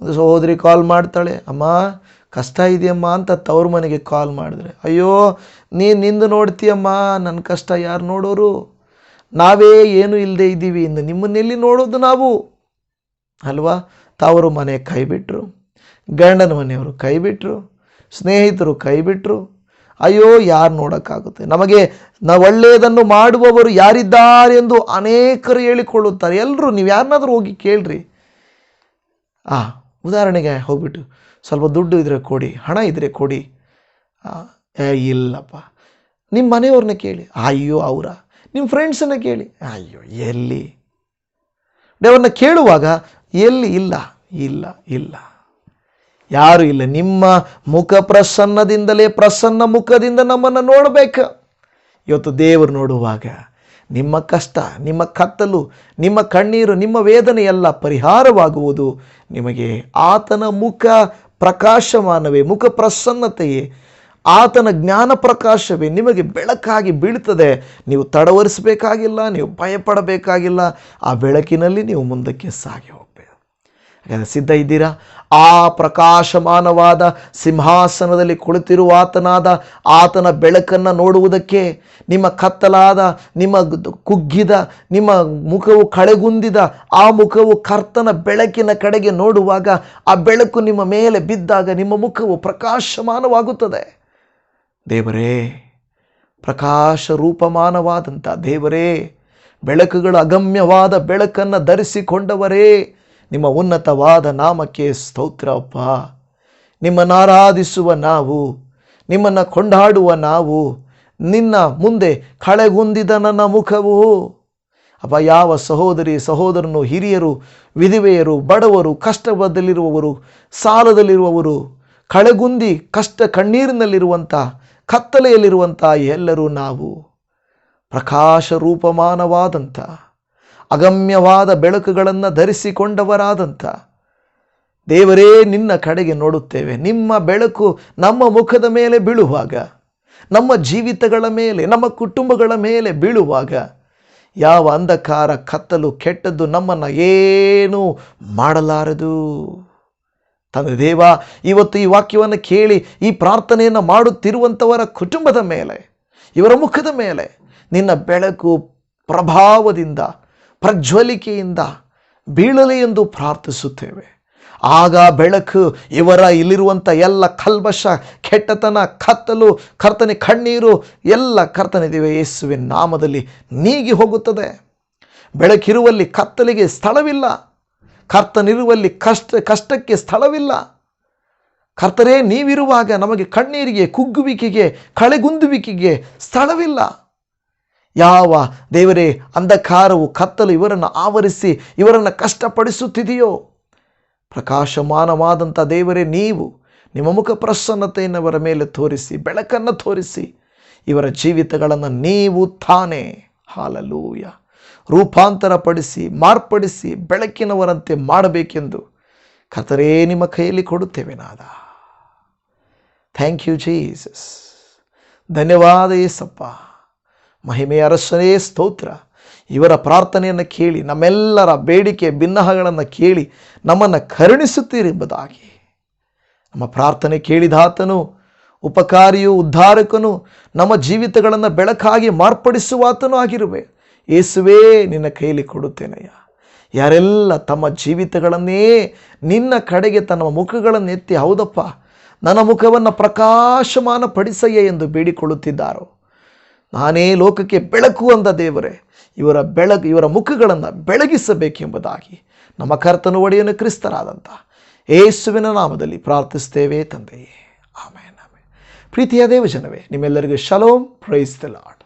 ಒಂದು ಸಹೋದರಿ ಕಾಲ್ ಮಾಡ್ತಾಳೆ, ಅಮ್ಮ ಕಷ್ಟ ಇದೆಯಮ್ಮ ಅಂತ ತವ್ರ ಮನೆಗೆ ಕಾಲ್ ಮಾಡಿದ್ರೆ, ಅಯ್ಯೋ ನಿಂದು ನೋಡ್ತೀಯಮ್ಮ, ನನ್ನ ಕಷ್ಟ ಯಾರು ನೋಡೋರು? ನಾವೇ ಏನು ಇಲ್ಲದೆ ಇದ್ದೀವಿ, ಇನ್ನು ನಿಮ್ಮನ್ನೆಲ್ಲಿ ನೋಡೋದು ನಾವು ಅಲ್ವಾ? ತವರು ಮನೆ ಕೈಬಿಟ್ರು, ಗಂಡನ ಮನೆಯವರು ಕೈಬಿಟ್ರು, ಸ್ನೇಹಿತರು ಕೈಬಿಟ್ರು. ಅಯ್ಯೋ, ಯಾರು ನೋಡೋಕ್ಕಾಗುತ್ತೆ? ನಮಗೆ ಒಳ್ಳೆಯದನ್ನು ಮಾಡುವವರು ಯಾರಿದ್ದಾರೆ ಎಂದು ಅನೇಕರು ಹೇಳಿಕೊಳ್ಳುತ್ತಾರೆ. ಎಲ್ಲರೂ, ನೀವು ಯಾರನ್ನಾದರೂ ಹೋಗಿ ಕೇಳ್ರಿ. ಉದಾಹರಣೆಗೆ ಹೋಗ್ಬಿಟ್ಟು, ಸ್ವಲ್ಪ ದುಡ್ಡು ಇದ್ದರೆ ಕೊಡಿ, ಹಣ ಇದ್ದರೆ ಕೊಡಿ. ಇಲ್ಲಪ್ಪ. ನಿಮ್ಮ ಮನೆಯವ್ರನ್ನ ಕೇಳಿ, ಅಯ್ಯೋ ಅವರ. ನಿಮ್ಮ ಫ್ರೆಂಡ್ಸನ್ನ ಕೇಳಿ, ಅಯ್ಯೋ ಎಲ್ಲಿ? ದೇವ್ರನ್ನ ಕೇಳುವಾಗ ಎಲ್ಲಿ? ಇಲ್ಲ ಇಲ್ಲ ಇಲ್ಲ. ಯಾರು ಇಲ್ಲ. ನಿಮ್ಮ ಮುಖ ಪ್ರಸನ್ನದಿಂದಲೇ ಪ್ರಸನ್ನ ಮುಖದಿಂದ ನಮ್ಮನ್ನು ನೋಡಬೇಕು. ಇವತ್ತು ದೇವರು ನೋಡುವಾಗ ನಿಮ್ಮ ಕಷ್ಟ, ನಿಮ್ಮ ಕತ್ತಲು, ನಿಮ್ಮ ಕಣ್ಣೀರು, ನಿಮ್ಮ ವೇದನೆ ಎಲ್ಲ ಪರಿಹಾರವಾಗುವುದು ನಿಮಗೆ ಆತನ ಮುಖ ಪ್ರಕಾಶಮಾನವೇ, ಮುಖ ಪ್ರಸನ್ನತೆಯೇ, ಆತನ ಜ್ಞಾನ ಪ್ರಕಾಶವೇ ನಿಮಗೆ ಬೆಳಕಾಗಿ ಬೀಳ್ತದೆ. ನೀವು ತಡವರಿಸಬೇಕಾಗಿಲ್ಲ, ನೀವು ಭಯಪಡಬೇಕಾಗಿಲ್ಲ. ಆ ಬೆಳಕಿನಲ್ಲಿ ನೀವು ಮುಂದಕ್ಕೆ ಸಾಗಿ ಹೋಗಬೇಕು. ಹಾಗಾದರೆ ಸಿದ್ಧ ಇದ್ದೀರಾ? ಆ ಪ್ರಕಾಶಮಾನವಾದ ಸಿಂಹಾಸನದಲ್ಲಿ ಕುಳಿತಿರುವ ಆತನ ಬೆಳಕನ್ನು ನೋಡುವುದಕ್ಕೆ ನಿಮ್ಮ ಕತ್ತಲಾದ, ನಿಮ್ಮ ಕುಗ್ಗಿದ, ನಿಮ್ಮ ಮುಖವು ಕಳೆಗುಂದಿದ ಆ ಮುಖವು ಕರ್ತನ ಬೆಳಕಿನ ಕಡೆಗೆ ನೋಡುವಾಗ ಆ ಬೆಳಕು ನಿಮ್ಮ ಮೇಲೆ ಬಿದ್ದಾಗ ನಿಮ್ಮ ಮುಖವು ಪ್ರಕಾಶಮಾನವಾಗುತ್ತದೆ. ದೇವರೇ, ಪ್ರಕಾಶ ರೂಪಮಾನವಾದಂಥ ದೇವರೇ, ಬೆಳಕುಗಳು ಅಗಮ್ಯವಾದ ಬೆಳಕನ್ನು ಧರಿಸಿಕೊಂಡವರೇ, ನಿಮ್ಮ ಉನ್ನತವಾದ ನಾಮಕ್ಕೆ ಸ್ತೋತ್ರಪ್ಪ. ನಿಮ್ಮನ್ನು ಆರಾಧಿಸುವ ನಾವು, ನಿಮ್ಮನ್ನು ಕೊಂಡಾಡುವ ನಾವು, ನಿನ್ನ ಮುಂದೆ ಕಳೆಗುಂದಿದ ನನ್ನ ಮುಖವು ಅಪ್ಪ, ಯಾವ ಸಹೋದರಿ ಸಹೋದರನು, ಹಿರಿಯರು, ವಿಧವೆಯರು, ಬಡವರು, ಕಷ್ಟದಲ್ಲಿರುವವರು, ಸಾಲದಲ್ಲಿರುವವರು, ಕಳೆಗುಂದಿ ಕಣ್ಣೀರಿನಲ್ಲಿರುವಂಥ, ಕತ್ತಲೆಯಲ್ಲಿರುವಂಥ ಎಲ್ಲರೂ ನಾವು ಪ್ರಕಾಶ ರೂಪಮಾನವಾದಂಥ ಅಗಮ್ಯವಾದ ಬೆಳಕುಗಳನ್ನು ಧರಿಸಿಕೊಂಡವರಾದಂಥ ದೇವರೇ, ನಿನ್ನ ಕಡೆಗೆ ನೋಡುತ್ತೇವೆ. ನಿಮ್ಮ ಬೆಳಕು ನಮ್ಮ ಮುಖದ ಮೇಲೆ ಬೀಳುವಾಗ, ನಮ್ಮ ಜೀವಿತಗಳ ಮೇಲೆ, ನಮ್ಮ ಕುಟುಂಬಗಳ ಮೇಲೆ ಬೀಳುವಾಗ ಯಾವ ಅಂಧಕಾರ, ಕತ್ತಲು, ಕೆಟ್ಟದ್ದು ನಮ್ಮನ್ನು ಏನೂ ಮಾಡಲಾರದು. ತಂದೆ ದೇವ, ಇವತ್ತು ಈ ವಾಕ್ಯವನ್ನು ಕೇಳಿ ಈ ಪ್ರಾರ್ಥನೆಯನ್ನು ಮಾಡುತ್ತಿರುವಂಥವರ ಕುಟುಂಬದ ಮೇಲೆ, ಇವರ ಮುಖದ ಮೇಲೆ ನಿನ್ನ ಬೆಳಕು ಪ್ರಭಾವದಿಂದ, ಪ್ರಜ್ವಲಿಕೆಯಿಂದ ಬೀಳಲಿ ಎಂದು ಪ್ರಾರ್ಥಿಸುತ್ತೇವೆ. ಆಗ ಬೆಳಕು ಇಲ್ಲಿರುವಂಥ ಎಲ್ಲ ಕಲ್ಮಶ, ಕೆಟ್ಟತನ, ಕತ್ತಲು, ಕರ್ತನೆ ಕಣ್ಣೀರು ಎಲ್ಲ ಕರ್ತನಿದ್ದೇವೆ ಯೇಸುವಿನ ನಾಮದಲ್ಲಿ ನೀಗಿ ಹೋಗುತ್ತದೆ. ಬೆಳಕಿರುವಲ್ಲಿ ಕತ್ತಲಿಗೆ ಸ್ಥಳವಿಲ್ಲ, ಕರ್ತನಿರುವಲ್ಲಿ ಕಷ್ಟಕ್ಕೆ ಸ್ಥಳವಿಲ್ಲ. ಕರ್ತರೇ, ನೀವಿರುವಾಗ ನಮಗೆ ಕಣ್ಣೀರಿಗೆ, ಕುಗ್ಗುವಿಕೆಗೆ, ಕಳೆಗುಂದುವಿಕೆಗೆ ಸ್ಥಳವಿಲ್ಲ. ಯಾವ ದೇವರೇ ಅಂಧಕಾರವು, ಕತ್ತಲು ಇವರನ್ನು ಆವರಿಸಿ ಇವರನ್ನು ಕಷ್ಟಪಡಿಸುತ್ತಿದೆಯೋ, ಪ್ರಕಾಶಮಾನವಾದಂಥ ದೇವರೇ, ನೀವು ನಿಮ್ಮ ಮುಖ ಪ್ರಸನ್ನತೆಯನ್ನು ಅವರ ಮೇಲೆ ತೋರಿಸಿ, ಬೆಳಕನ್ನು ತೋರಿಸಿ, ಇವರ ಜೀವಿತಗಳನ್ನು ನೀವು ತಾನೇ ಹಾಲೆಲೂಯ ರೂಪಾಂತರಪಡಿಸಿ, ಮಾರ್ಪಡಿಸಿ, ಬೆಳಕಿನವರಂತೆ ಮಾಡಬೇಕೆಂದು ಕರ್ತರೇ ನಿಮ್ಮ ಕೈಯಲ್ಲಿ ಕೊಡುತ್ತೇವೆ ನಾದ. Thank you Jesus. ಧನ್ಯವಾದ ಯೇಸಪ್ಪ. ಮಹಿಮೆಯ ಅರಸನೇ ಸ್ತೋತ್ರ. ಇವರ ಪ್ರಾರ್ಥನೆಯನ್ನು ಕೇಳಿ, ನಮ್ಮೆಲ್ಲರ ಬೇಡಿಕೆ ಭಿನ್ನಹಗಳನ್ನು ಕೇಳಿ ನಮ್ಮನ್ನು ಕರುಣಿಸುತ್ತೀರೆಂಬುದಾಗಿ ನಮ್ಮ ಪ್ರಾರ್ಥನೆ ಕೇಳಿದಾತನು, ಉಪಕಾರಿಯು, ಉದ್ಧಾರಕನು, ನಮ್ಮ ಜೀವಿತಗಳನ್ನು ಬೆಳಕಾಗಿ ಮಾರ್ಪಡಿಸುವಾತನೂ ಆಗಿರುವೆ. ಯೇಸುವೇ, ನಿನ್ನ ಕೈಯಲ್ಲಿ ಕೊಡುತ್ತೇನಯ್ಯ. ಯಾರೆಲ್ಲ ತಮ್ಮ ಜೀವಿತಗಳನ್ನೇ ನಿನ್ನ ಕಡೆಗೆ ತನ್ನ ಮುಖಗಳನ್ನು ಎತ್ತಿ, ಹೌದಪ್ಪ ನನ್ನ ಮುಖವನ್ನು ಪ್ರಕಾಶಮಾನ ಪಡಿಸಯ್ಯ ಎಂದು ಬೇಡಿಕೊಳ್ಳುತ್ತಿದ್ದಾರೋ, ನಾನೇ ಲೋಕಕ್ಕೆ ಬೆಳಕು ಅಂದ ದೇವರೇ, ಇವರ ಮುಖಗಳನ್ನು ಬೆಳಗಿಸಬೇಕೆಂಬುದಾಗಿ ನಮ್ಮ ಕರ್ತನು ಒಡೆಯನು ಕ್ರಿಸ್ತರಾದಂಥ ಯೇಸುವಿನ ನಾಮದಲ್ಲಿ ಪ್ರಾರ್ಥಿಸ್ತೇವೆ ತಂದೆಯೇ, ಆಮೆನ್. ಪ್ರೀತಿಯ ದೇವಜನವೇ, ನಿಮ್ಮೆಲ್ಲರಿಗೂ ಶಲೋಮ್. Praise the lord.